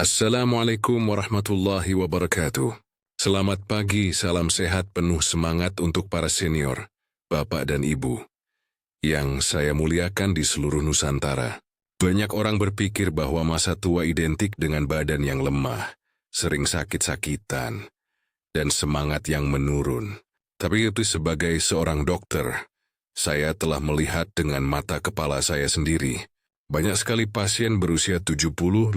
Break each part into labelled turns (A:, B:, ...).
A: Assalamualaikum warahmatullahi wabarakatuh. Selamat pagi, salam sehat penuh semangat untuk para senior, Bapak dan Ibu, yang saya muliakan di seluruh Nusantara. Banyak orang berpikir bahwa masa tua identik dengan badan yang lemah, sering sakit-sakitan, dan semangat yang menurun. Tapi itu sebagai seorang dokter, saya telah melihat dengan mata kepala saya sendiri. Banyak sekali pasien berusia 70, 80,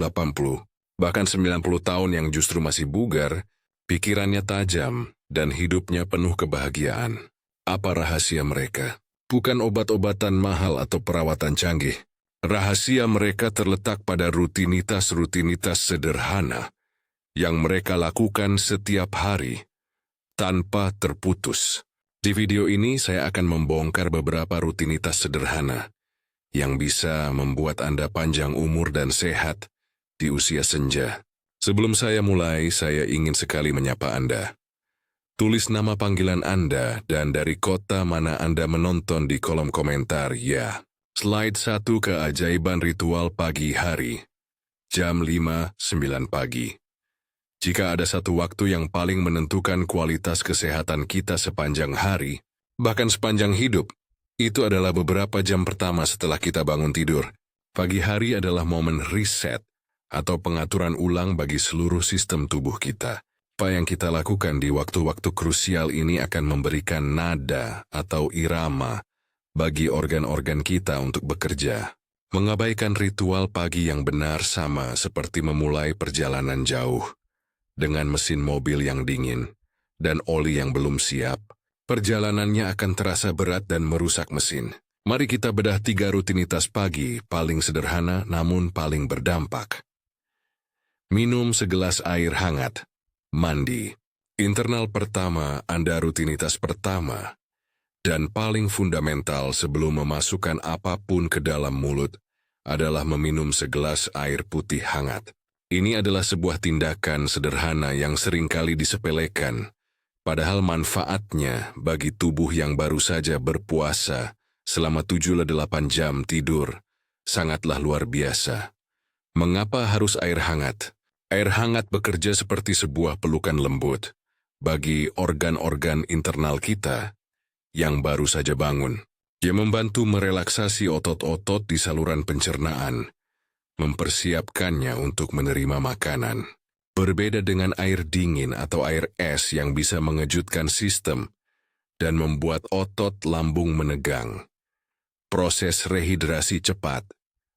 A: bahkan 90 tahun yang justru masih bugar, pikirannya tajam, dan hidupnya penuh kebahagiaan. Apa rahasia mereka? Bukan obat-obatan mahal atau perawatan canggih. Rahasia mereka terletak pada rutinitas-rutinitas sederhana yang mereka lakukan setiap hari, tanpa terputus. Di video ini saya akan membongkar beberapa rutinitas sederhana yang bisa membuat Anda panjang umur dan sehat di usia senja. Sebelum saya mulai, saya ingin sekali menyapa Anda. Tulis nama panggilan Anda dan dari kota mana Anda menonton di kolom komentar ya. Slide 1 keajaiban ritual pagi hari. Jam 5:09 pagi. Jika ada satu waktu yang paling menentukan kualitas kesehatan kita sepanjang hari, bahkan sepanjang hidup, itu adalah beberapa jam pertama setelah kita bangun tidur. Pagi hari adalah momen reset atau pengaturan ulang bagi seluruh sistem tubuh kita. Apa yang kita lakukan di waktu-waktu krusial ini akan memberikan nada atau irama bagi organ-organ kita untuk bekerja. Mengabaikan ritual pagi yang benar sama seperti memulai perjalanan jauh dengan mesin mobil yang dingin dan oli yang belum siap. Perjalanannya akan terasa berat dan merusak mesin. Mari kita bedah 3 rutinitas pagi paling sederhana namun paling berdampak. Minum segelas air hangat. Mandi. Internal pertama, Anda rutinitas pertama dan paling fundamental sebelum memasukkan apapun ke dalam mulut adalah meminum segelas air putih hangat. Ini adalah sebuah tindakan sederhana yang seringkali disepelekan, padahal manfaatnya bagi tubuh yang baru saja berpuasa selama 7-8 jam tidur sangatlah luar biasa. Mengapa harus air hangat? Air hangat bekerja seperti sebuah pelukan lembut bagi organ-organ internal kita yang baru saja bangun. Dia membantu merelaksasi otot-otot di saluran pencernaan, mempersiapkannya untuk menerima makanan. Berbeda dengan air dingin atau air es yang bisa mengejutkan sistem dan membuat otot lambung menegang. Proses rehidrasi cepat.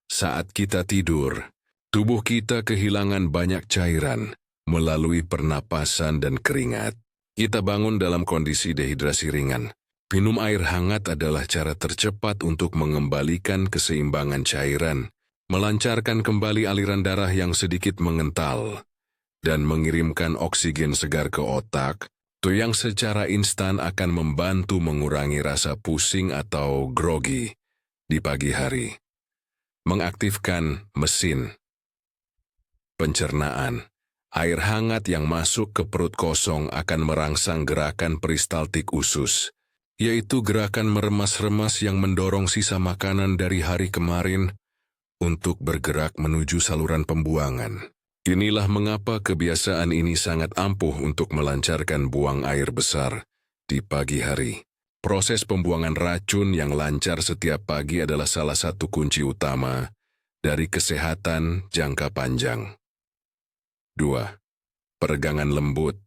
A: Saat kita tidur, tubuh kita kehilangan banyak cairan melalui pernapasan dan keringat. Kita bangun dalam kondisi dehidrasi ringan. Minum air hangat adalah cara tercepat untuk mengembalikan keseimbangan cairan, melancarkan kembali aliran darah yang sedikit mengental, dan mengirimkan oksigen segar ke otak, yang secara instan akan membantu mengurangi rasa pusing atau grogi di pagi hari. Mengaktifkan mesin pencernaan. Air hangat yang masuk ke perut kosong akan merangsang gerakan peristaltik usus, yaitu gerakan meremas-remas yang mendorong sisa makanan dari hari kemarin untuk bergerak menuju saluran pembuangan. Inilah mengapa kebiasaan ini sangat ampuh untuk melancarkan buang air besar di pagi hari. Proses pembuangan racun yang lancar setiap pagi adalah salah satu kunci utama dari kesehatan jangka panjang. 2. Peregangan lembut,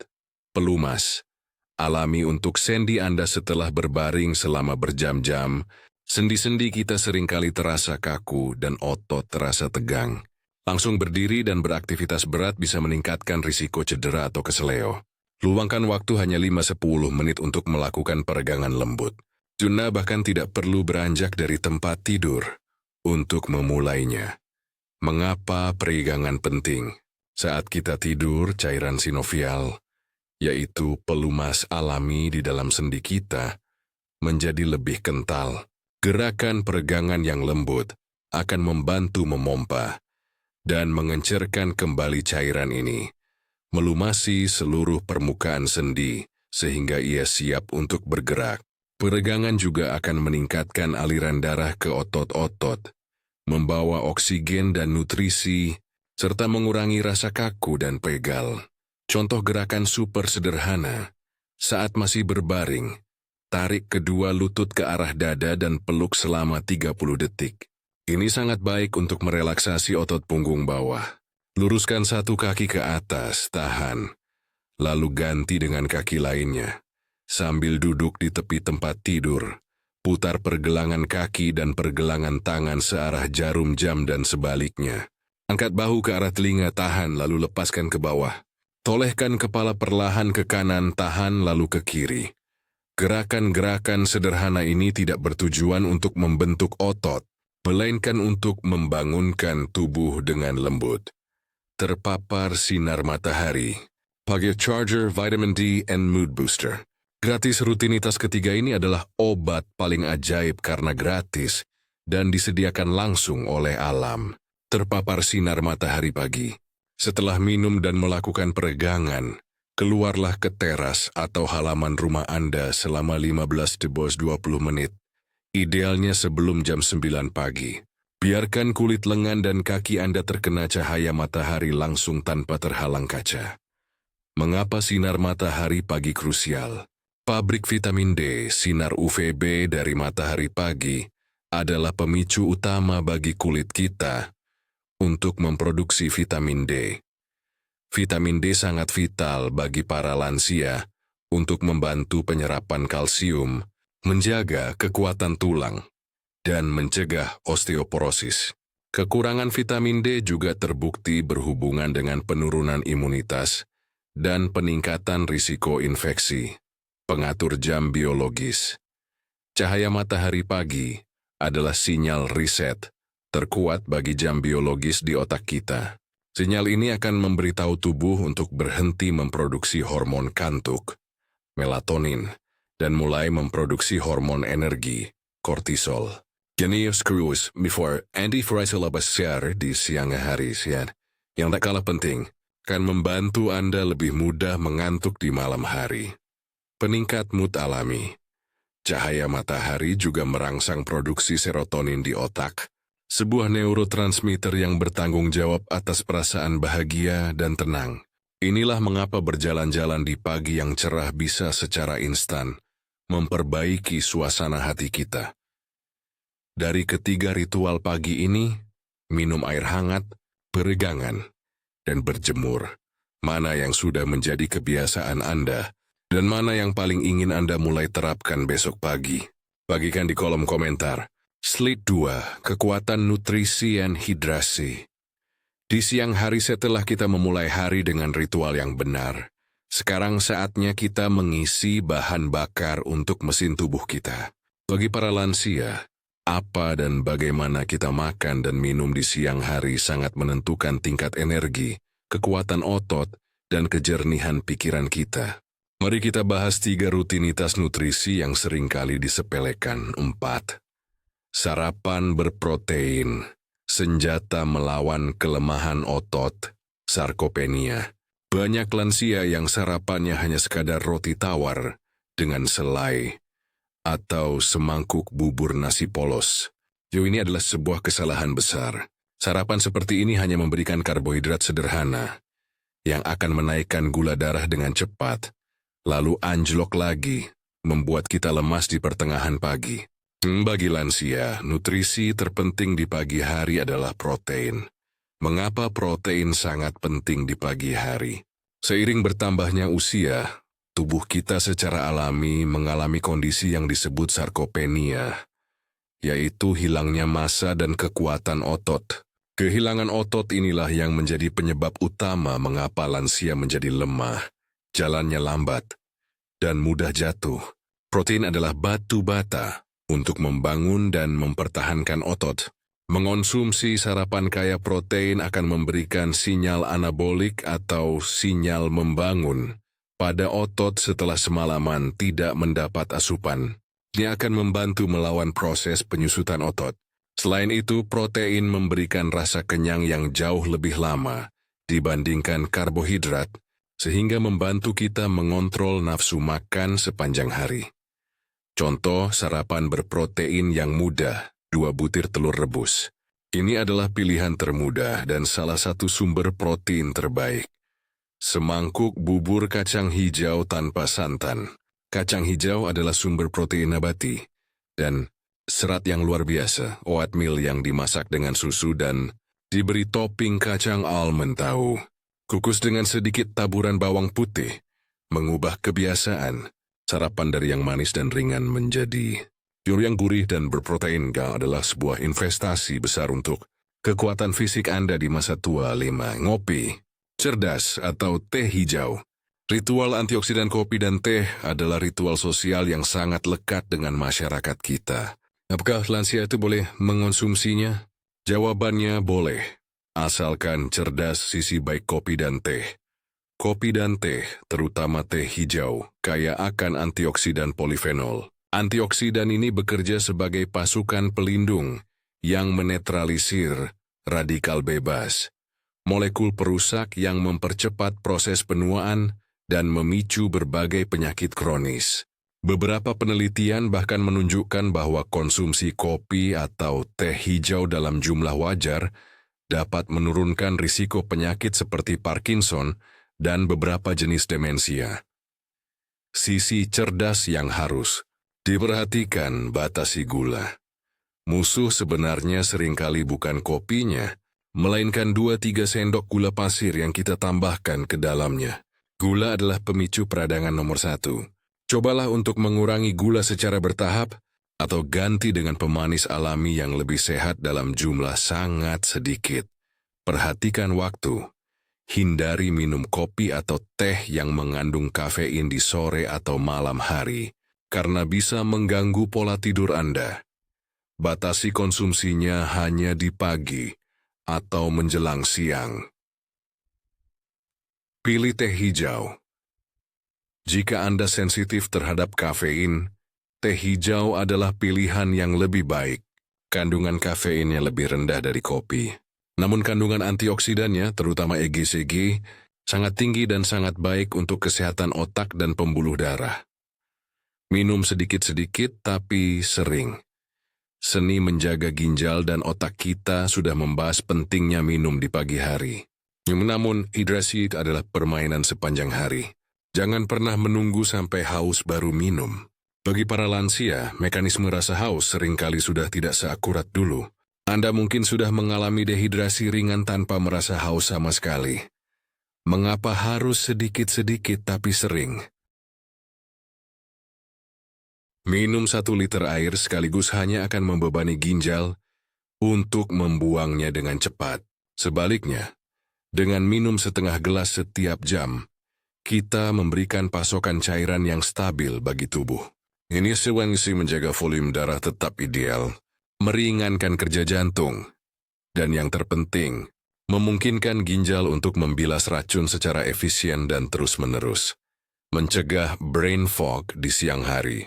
A: pelumas. Alami untuk sendi Anda setelah berbaring selama berjam-jam. Sendi-sendi kita seringkali terasa kaku dan otot terasa tegang. Langsung berdiri dan beraktivitas berat bisa meningkatkan risiko cedera atau keseleo. Luangkan waktu hanya 5-10 menit untuk melakukan peregangan lembut. Anda bahkan tidak perlu beranjak dari tempat tidur untuk memulainya. Mengapa peregangan penting? Saat kita tidur, cairan sinovial, yaitu pelumas alami di dalam sendi kita, menjadi lebih kental. Gerakan peregangan yang lembut akan membantu memompa dan mengencerkan kembali cairan ini, melumasi seluruh permukaan sendi sehingga ia siap untuk bergerak. Peregangan juga akan meningkatkan aliran darah ke otot-otot, membawa oksigen dan nutrisi serta mengurangi rasa kaku dan pegal. Contoh gerakan super sederhana. Saat masih berbaring, tarik kedua lutut ke arah dada dan peluk selama 30 detik. Ini sangat baik untuk merelaksasi otot punggung bawah. Luruskan satu kaki ke atas, tahan. Lalu ganti dengan kaki lainnya. Sambil duduk di tepi tempat tidur, putar pergelangan kaki dan pergelangan tangan searah jarum jam dan sebaliknya. Angkat bahu ke arah telinga, tahan, lalu lepaskan ke bawah. Tolehkan kepala perlahan ke kanan, tahan, lalu ke kiri. Gerakan-gerakan sederhana ini tidak bertujuan untuk membentuk otot, melainkan untuk membangunkan tubuh dengan lembut. Terpapar sinar matahari. Pagi Charger, Vitamin D, and Mood Booster. Gratis rutinitas ketiga ini adalah obat paling ajaib karena gratis dan disediakan langsung oleh alam. Terpapar sinar matahari pagi. Setelah minum dan melakukan peregangan, keluarlah ke teras atau halaman rumah Anda selama 15-20 menit. Idealnya sebelum jam 9 pagi. Biarkan kulit lengan dan kaki Anda terkena cahaya matahari langsung tanpa terhalang kaca. Mengapa sinar matahari pagi krusial? Pabrik vitamin D, sinar UVB dari matahari pagi, adalah pemicu utama bagi kulit kita untuk memproduksi vitamin D. Vitamin D sangat vital bagi para lansia untuk membantu penyerapan kalsium, menjaga kekuatan tulang, dan mencegah osteoporosis. Kekurangan vitamin D juga terbukti berhubungan dengan penurunan imunitas dan peningkatan risiko infeksi. Pengatur jam biologis. Cahaya matahari pagi adalah sinyal riset terkuat bagi jam biologis di otak kita. Sinyal ini akan memberitahu tubuh untuk berhenti memproduksi hormon kantuk, melatonin, dan mulai memproduksi hormon energi, kortisol. Genius Cruise before Andy Frizzle besar di siang hari siang. Yang tak kalah penting, akan membantu Anda lebih mudah mengantuk di malam hari. Peningkat mood alami. Cahaya matahari juga merangsang produksi serotonin di otak, sebuah neurotransmitter yang bertanggung jawab atas perasaan bahagia dan tenang. Inilah mengapa berjalan-jalan di pagi yang cerah bisa secara instan memperbaiki suasana hati kita. Dari ketiga ritual pagi ini, minum air hangat, peregangan, dan berjemur. Mana yang sudah menjadi kebiasaan Anda, dan mana yang paling ingin Anda mulai terapkan besok pagi? Bagikan di kolom komentar. Slide 2, kekuatan nutrisi dan hidrasi. Di siang hari setelah kita memulai hari dengan ritual yang benar, sekarang saatnya kita mengisi bahan bakar untuk mesin tubuh kita. Bagi para lansia, apa dan bagaimana kita makan dan minum di siang hari sangat menentukan tingkat energi, kekuatan otot, dan kejernihan pikiran kita. Mari kita bahas 3 rutinitas nutrisi yang seringkali disepelekan. 4. Sarapan berprotein, senjata melawan kelemahan otot, sarkopenia. Banyak lansia yang sarapannya hanya sekadar roti tawar dengan selai atau semangkuk bubur nasi polos. Ini adalah sebuah kesalahan besar. Sarapan seperti ini hanya memberikan karbohidrat sederhana yang akan menaikkan gula darah dengan cepat, lalu anjlok lagi, membuat kita lemas di pertengahan pagi. Bagi lansia, nutrisi terpenting di pagi hari adalah protein. Mengapa protein sangat penting di pagi hari? Seiring bertambahnya usia, tubuh kita secara alami mengalami kondisi yang disebut sarkopenia, yaitu hilangnya massa dan kekuatan otot. Kehilangan otot inilah yang menjadi penyebab utama mengapa lansia menjadi lemah, jalannya lambat, dan mudah jatuh. Protein adalah batu bata untuk membangun dan mempertahankan otot. Mengonsumsi sarapan kaya protein akan memberikan sinyal anabolik atau sinyal membangun pada otot setelah semalaman tidak mendapat asupan. Ini akan membantu melawan proses penyusutan otot. Selain itu, protein memberikan rasa kenyang yang jauh lebih lama dibandingkan karbohidrat, sehingga membantu kita mengontrol nafsu makan sepanjang hari. Contoh sarapan berprotein yang mudah, 2 butir telur rebus, Ini adalah pilihan termudah dan salah satu sumber protein terbaik. Semangkuk bubur kacang hijau tanpa santan. Kacang hijau adalah sumber protein nabati dan serat yang luar biasa. Oatmeal yang dimasak dengan susu dan diberi topping kacang almond tahu. Kukus dengan sedikit taburan bawang putih. Mengubah kebiasaan. Sarapan dari yang manis dan ringan menjadi yang gurih dan berprotein adalah sebuah investasi besar untuk kekuatan fisik Anda di masa tua. 5. Ngopi cerdas atau teh hijau. Ritual antioksidan kopi dan teh adalah ritual sosial yang sangat lekat dengan masyarakat kita. Apakah lansia itu boleh mengonsumsinya? Jawabannya boleh, asalkan cerdas sisi baik kopi dan teh. Kopi dan teh, terutama teh hijau, kaya akan antioksidan polifenol. Antioksidan ini bekerja sebagai pasukan pelindung yang menetralisir radikal bebas, molekul perusak yang mempercepat proses penuaan dan memicu berbagai penyakit kronis. Beberapa penelitian bahkan menunjukkan bahwa konsumsi kopi atau teh hijau dalam jumlah wajar dapat menurunkan risiko penyakit seperti Parkinson dan beberapa jenis demensia. Sisi cerdas yang harus diperhatikan, batasi gula. Musuh sebenarnya seringkali bukan kopinya, melainkan 2-3 sendok gula pasir yang kita tambahkan ke dalamnya. Gula adalah pemicu peradangan nomor 1. Cobalah untuk mengurangi gula secara bertahap, atau ganti dengan pemanis alami yang lebih sehat dalam jumlah sangat sedikit. Perhatikan waktu. Hindari minum kopi atau teh yang mengandung kafein di sore atau malam hari, karena bisa mengganggu pola tidur Anda. Batasi konsumsinya hanya di pagi atau menjelang siang. Pilih teh hijau. Jika Anda sensitif terhadap kafein, teh hijau adalah pilihan yang lebih baik. Kandungan kafeinnya lebih rendah dari kopi. Namun kandungan antioksidannya, terutama EGCG, sangat tinggi dan sangat baik untuk kesehatan otak dan pembuluh darah. Minum sedikit-sedikit tapi sering. Seni menjaga ginjal dan otak kita sudah membahas pentingnya minum di pagi hari. Namun, hidrasi adalah permainan sepanjang hari. Jangan pernah menunggu sampai haus baru minum. Bagi para lansia, mekanisme rasa haus seringkali sudah tidak seakurat dulu. Anda mungkin sudah mengalami dehidrasi ringan tanpa merasa haus sama sekali. Mengapa harus sedikit-sedikit tapi sering? Minum 1 liter air sekaligus hanya akan membebani ginjal untuk membuangnya dengan cepat. Sebaliknya, dengan minum setengah gelas setiap jam, kita memberikan pasokan cairan yang stabil bagi tubuh. Ini sewangsi menjaga volume darah tetap ideal, meringankan kerja jantung, dan yang terpenting, memungkinkan ginjal untuk membilas racun secara efisien dan terus-menerus. Mencegah brain fog di siang hari.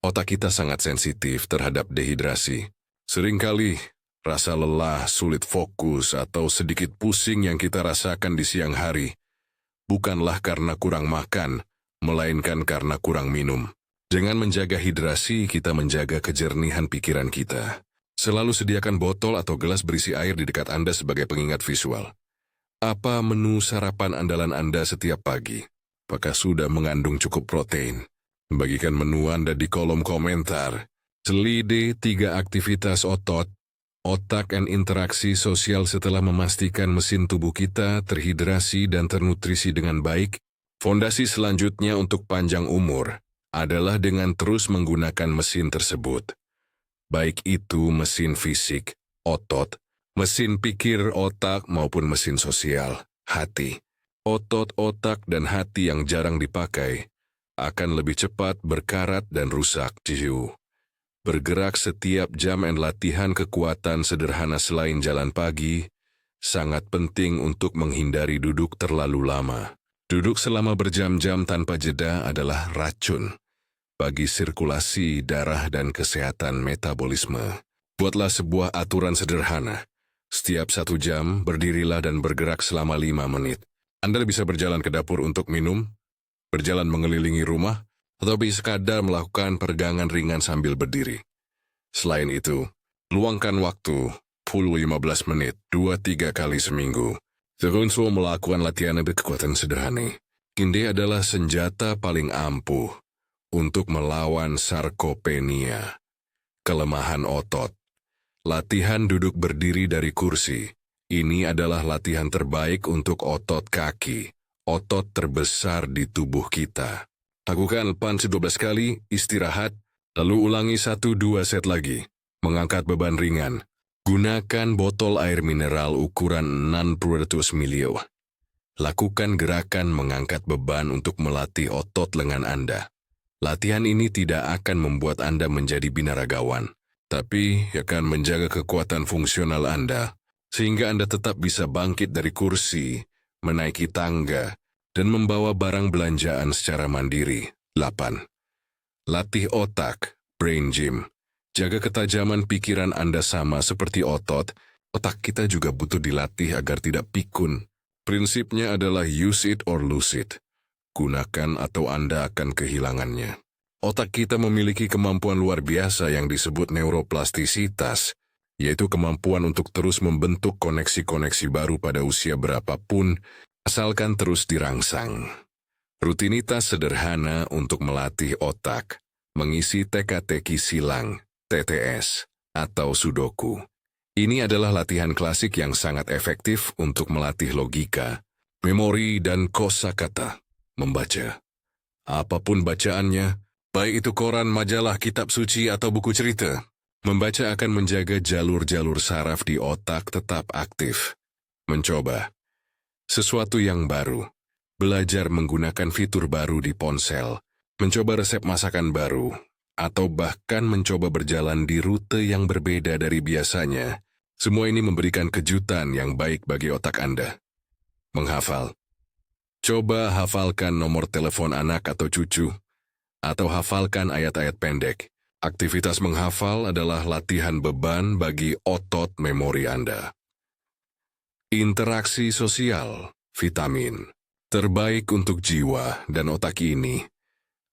A: Otak kita sangat sensitif terhadap dehidrasi. Seringkali, rasa lelah, sulit fokus, atau sedikit pusing yang kita rasakan di siang hari bukanlah karena kurang makan, melainkan karena kurang minum. Dengan menjaga hidrasi, kita menjaga kejernihan pikiran kita. Selalu sediakan botol atau gelas berisi air di dekat Anda sebagai pengingat visual. Apa menu sarapan andalan Anda setiap pagi? Apakah sudah mengandung cukup protein? Bagikan menu Anda di kolom komentar. Selide 3 aktivitas otot, otak, dan interaksi sosial setelah memastikan mesin tubuh kita terhidrasi dan ternutrisi dengan baik. Fondasi selanjutnya untuk panjang umur adalah dengan terus menggunakan mesin tersebut. Baik itu mesin fisik, otot, mesin pikir otak maupun mesin sosial, hati. Otot, otak, dan hati yang jarang dipakai akan lebih cepat berkarat dan rusak. Bergerak setiap jam dan latihan kekuatan sederhana selain jalan pagi sangat penting untuk menghindari duduk terlalu lama. Duduk selama berjam-jam tanpa jeda adalah racun bagi sirkulasi darah dan kesehatan metabolisme. Buatlah sebuah aturan sederhana. Setiap 1 jam, berdirilah dan bergerak selama 5 menit. Anda bisa berjalan ke dapur untuk minum, berjalan mengelilingi rumah, atau bisa sekadar melakukan peregangan ringan sambil berdiri. Selain itu, luangkan waktu 10-15 menit, 2-3 kali seminggu. Terunsul melakukan latihan berkekuatan sederhana. Kinde adalah senjata paling ampuh untuk melawan sarkopenia, kelemahan otot. Latihan duduk berdiri dari kursi. Ini adalah latihan terbaik untuk otot kaki, otot terbesar di tubuh kita. Lakukan 12 kali, istirahat, lalu ulangi 1-2 set lagi. Mengangkat beban ringan. Gunakan botol air mineral ukuran 600 ml. Lakukan gerakan mengangkat beban untuk melatih otot lengan Anda. Latihan ini tidak akan membuat Anda menjadi binaragawan, tapi akan menjaga kekuatan fungsional Anda, sehingga Anda tetap bisa bangkit dari kursi, menaiki tangga, dan membawa barang belanjaan secara mandiri. 8. Latih otak, brain gym. Jaga ketajaman pikiran Anda sama seperti otot kita juga butuh dilatih agar tidak pikun. Prinsipnya adalah use it or lose it. Gunakan atau Anda akan kehilangannya. Otak kita memiliki kemampuan luar biasa yang disebut neuroplastisitas, yaitu kemampuan untuk terus membentuk koneksi-koneksi baru pada usia berapapun, asalkan terus dirangsang. Rutinitas sederhana untuk melatih otak, mengisi teka-teki silang, TTS, atau sudoku. Ini adalah latihan klasik yang sangat efektif untuk melatih logika, memori, dan kosakata. Membaca. Apapun bacaannya, baik itu koran, majalah, kitab suci, atau buku cerita, membaca akan menjaga jalur-jalur saraf di otak tetap aktif. Mencoba sesuatu yang baru, belajar menggunakan fitur baru di ponsel, mencoba resep masakan baru, atau bahkan mencoba berjalan di rute yang berbeda dari biasanya. Semua ini memberikan kejutan yang baik bagi otak Anda. Menghafal. Coba hafalkan nomor telepon anak atau cucu, atau hafalkan ayat-ayat pendek. Aktivitas menghafal adalah latihan beban bagi otot memori Anda. Interaksi sosial, vitamin, terbaik untuk jiwa dan otak ini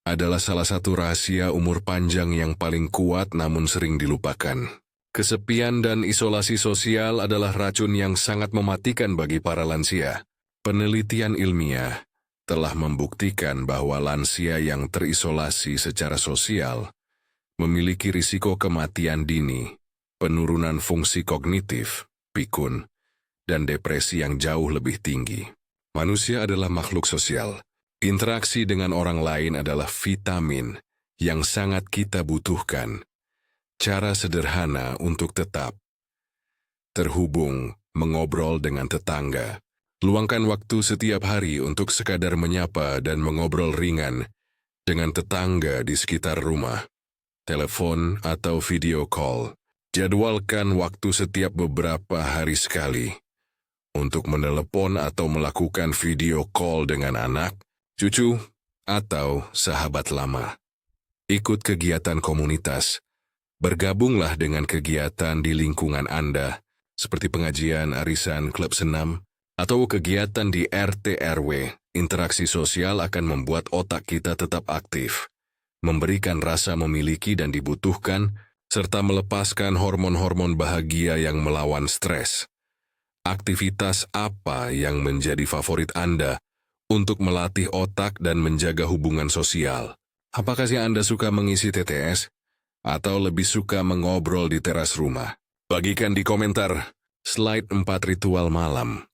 A: adalah salah satu rahasia umur panjang yang paling kuat namun sering dilupakan. Kesepian dan isolasi sosial adalah racun yang sangat mematikan bagi para lansia. Penelitian ilmiah telah membuktikan bahwa lansia yang terisolasi secara sosial memiliki risiko kematian dini, penurunan fungsi kognitif, pikun, dan depresi yang jauh lebih tinggi. Manusia adalah makhluk sosial. Interaksi dengan orang lain adalah vitamin yang sangat kita butuhkan. Cara sederhana untuk tetap terhubung, mengobrol dengan tetangga. Luangkan waktu setiap hari untuk sekadar menyapa dan mengobrol ringan dengan tetangga di sekitar rumah. Telepon atau video call. Jadwalkan waktu setiap beberapa hari sekali untuk menelepon atau melakukan video call dengan anak, cucu, atau sahabat lama. Ikut kegiatan komunitas. Bergabunglah dengan kegiatan di lingkungan Anda, seperti pengajian, arisan, klub senam, atau kegiatan di RT RW. Interaksi sosial akan membuat otak kita tetap aktif, memberikan rasa memiliki dan dibutuhkan, serta melepaskan hormon-hormon bahagia yang melawan stres. Aktivitas apa yang menjadi favorit Anda untuk melatih otak dan menjaga hubungan sosial? Apakah Anda suka mengisi TTS? Atau lebih suka mengobrol di teras rumah? Bagikan di komentar. Slide 4 ritual malam.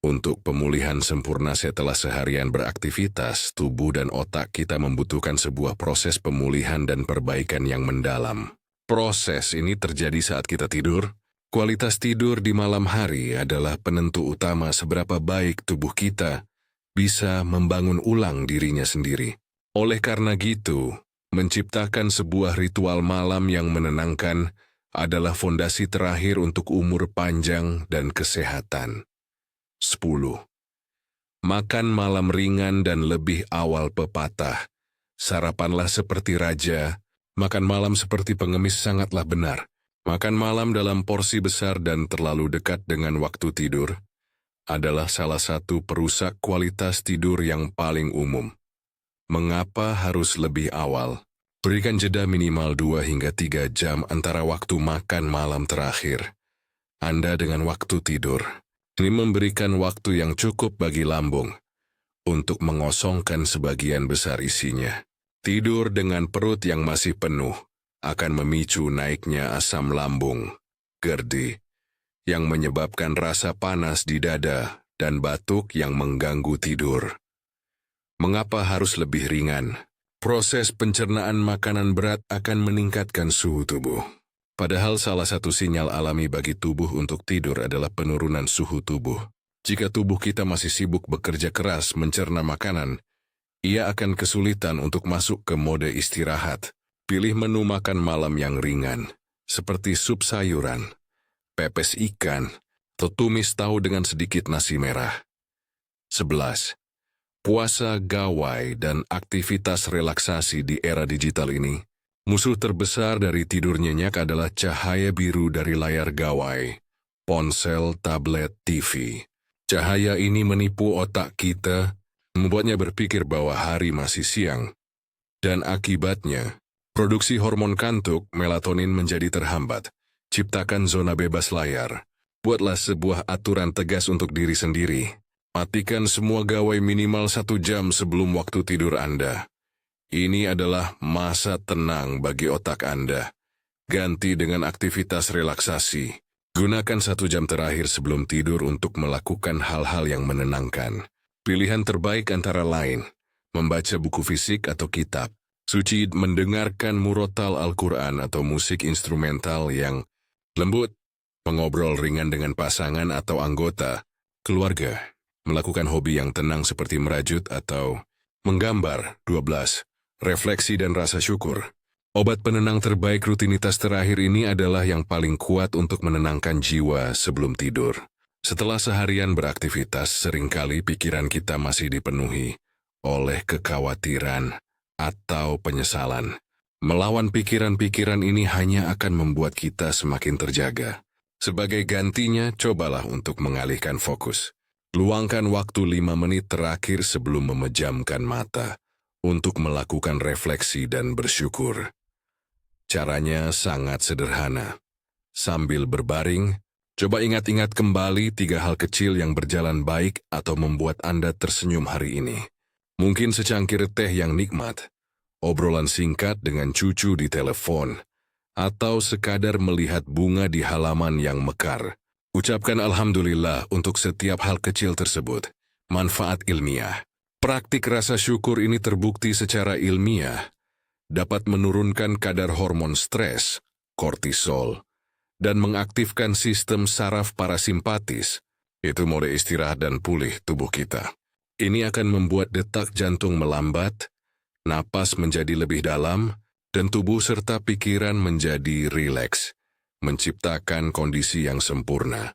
A: Untuk pemulihan sempurna setelah seharian beraktivitas, tubuh dan otak kita membutuhkan sebuah proses pemulihan dan perbaikan yang mendalam. Proses ini terjadi saat kita tidur. Kualitas tidur di malam hari adalah penentu utama seberapa baik tubuh kita bisa membangun ulang dirinya sendiri. Oleh karena gitu, menciptakan sebuah ritual malam yang menenangkan adalah fondasi terakhir untuk umur panjang dan kesehatan. 10. Makan malam ringan dan lebih awal pepatah. Sarapanlah seperti raja, makan malam seperti pengemis sangatlah benar. Makan malam dalam porsi besar dan terlalu dekat dengan waktu tidur adalah salah satu perusak kualitas tidur yang paling umum. Mengapa harus lebih awal? Berikan jeda minimal 2 hingga 3 jam antara waktu makan malam terakhir. Anda dengan waktu tidur. Ini memberikan waktu yang cukup bagi lambung untuk mengosongkan sebagian besar isinya. Tidur dengan perut yang masih penuh akan memicu naiknya asam lambung, GERD, yang menyebabkan rasa panas di dada dan batuk yang mengganggu tidur. Mengapa harus lebih ringan? Proses pencernaan makanan berat akan meningkatkan suhu tubuh. Padahal salah satu sinyal alami bagi tubuh untuk tidur adalah penurunan suhu tubuh. Jika tubuh kita masih sibuk bekerja keras mencerna makanan, ia akan kesulitan untuk masuk ke mode istirahat. Pilih menu makan malam yang ringan, seperti sup sayuran, pepes ikan, atau tumis tahu dengan sedikit nasi merah. 11. Puasa, gawai, dan aktivitas relaksasi di era digital ini. Musuh terbesar dari tidur nyenyak adalah cahaya biru dari layar gawai, ponsel, tablet, TV. Cahaya ini menipu otak kita, membuatnya berpikir bahwa hari masih siang. Dan akibatnya, produksi hormon kantuk, melatonin menjadi terhambat. Ciptakan zona bebas layar. Buatlah sebuah aturan tegas untuk diri sendiri. Matikan semua gawai minimal 1 jam sebelum waktu tidur Anda. Ini adalah masa tenang bagi otak Anda. Ganti dengan aktivitas relaksasi. Gunakan 1 jam terakhir sebelum tidur untuk melakukan hal-hal yang menenangkan. Pilihan terbaik antara lain, membaca buku fisik atau kitab, suci, mendengarkan murotal Al-Quran atau musik instrumental yang lembut, mengobrol ringan dengan pasangan atau anggota keluarga, melakukan hobi yang tenang seperti merajut atau menggambar. 12. Refleksi dan rasa syukur. Obat penenang terbaik rutinitas terakhir ini adalah yang paling kuat untuk menenangkan jiwa sebelum tidur. Setelah seharian beraktivitas, seringkali pikiran kita masih dipenuhi oleh kekhawatiran atau penyesalan. Melawan pikiran-pikiran ini hanya akan membuat kita semakin terjaga. Sebagai gantinya, cobalah untuk mengalihkan fokus. Luangkan waktu 5 menit terakhir sebelum memejamkan mata untuk melakukan refleksi dan bersyukur. Caranya sangat sederhana. Sambil berbaring, coba ingat-ingat kembali 3 hal kecil yang berjalan baik atau membuat Anda tersenyum hari ini. Mungkin secangkir teh yang nikmat, obrolan singkat dengan cucu di telepon, atau sekadar melihat bunga di halaman yang mekar. Ucapkan alhamdulillah untuk setiap hal kecil tersebut. Manfaat ilmiah. Praktik rasa syukur ini terbukti secara ilmiah dapat menurunkan kadar hormon stres, kortisol, dan mengaktifkan sistem saraf parasimpatis, yaitu mode istirahat dan pulih tubuh kita. Ini akan membuat detak jantung melambat, napas menjadi lebih dalam, dan tubuh serta pikiran menjadi rileks, menciptakan kondisi yang sempurna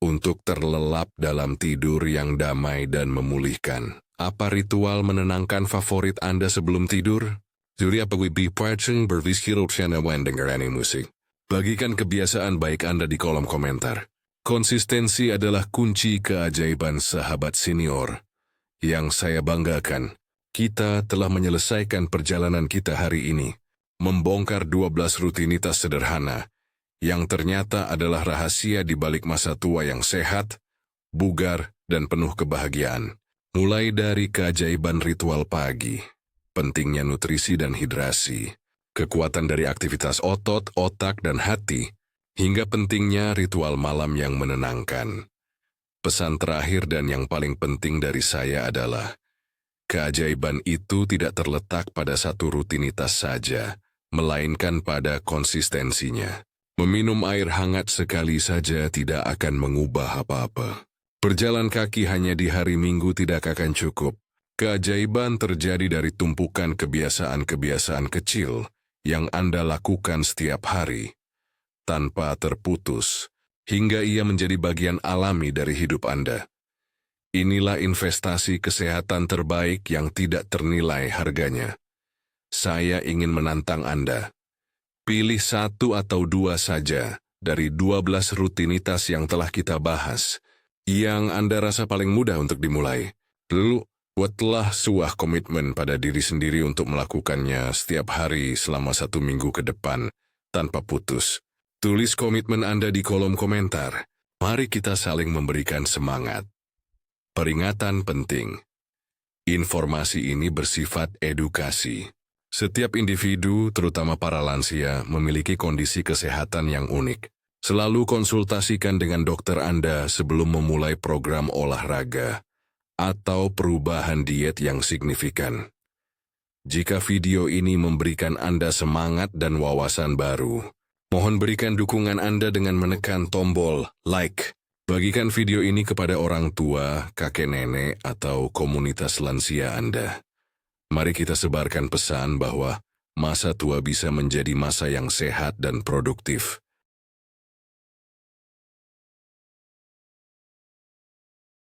A: untuk terlelap dalam tidur yang damai dan memulihkan. Apa ritual menenangkan favorit Anda sebelum tidur? Surya Pagwibi Parcheng berviskirut channel dengarani musik. Bagikan kebiasaan baik Anda di kolom komentar. Konsistensi adalah kunci keajaiban sahabat senior. Yang saya banggakan, kita telah menyelesaikan perjalanan kita hari ini, membongkar 12 rutinitas sederhana, yang ternyata adalah rahasia di balik masa tua yang sehat, bugar, dan penuh kebahagiaan. Mulai dari keajaiban ritual pagi, pentingnya nutrisi dan hidrasi, kekuatan dari aktivitas otot, otak, dan hati, hingga pentingnya ritual malam yang menenangkan. Pesan terakhir dan yang paling penting dari saya adalah, keajaiban itu tidak terletak pada satu rutinitas saja, melainkan pada konsistensinya. Meminum air hangat sekali saja tidak akan mengubah apa-apa. Berjalan kaki hanya di hari Minggu tidak akan cukup. Keajaiban terjadi dari tumpukan kebiasaan-kebiasaan kecil yang Anda lakukan setiap hari, tanpa terputus, hingga ia menjadi bagian alami dari hidup Anda. Inilah investasi kesehatan terbaik yang tidak ternilai harganya. Saya ingin menantang Anda. Pilih 1 atau 2 saja dari 12 rutinitas yang telah kita bahas, yang Anda rasa paling mudah untuk dimulai. Lalu, buatlah sebuah komitmen pada diri sendiri untuk melakukannya setiap hari selama 1 minggu ke depan, tanpa putus. Tulis komitmen Anda di kolom komentar. Mari kita saling memberikan semangat. Peringatan penting. Informasi ini bersifat edukasi. Setiap individu, terutama para lansia, memiliki kondisi kesehatan yang unik. Selalu konsultasikan dengan dokter Anda sebelum memulai program olahraga atau perubahan diet yang signifikan. Jika video ini memberikan Anda semangat dan wawasan baru, mohon berikan dukungan Anda dengan menekan tombol like. Bagikan video ini kepada orang tua, kakek nenek, atau komunitas lansia Anda. Mari kita sebarkan pesan bahwa masa tua bisa menjadi masa yang sehat dan produktif.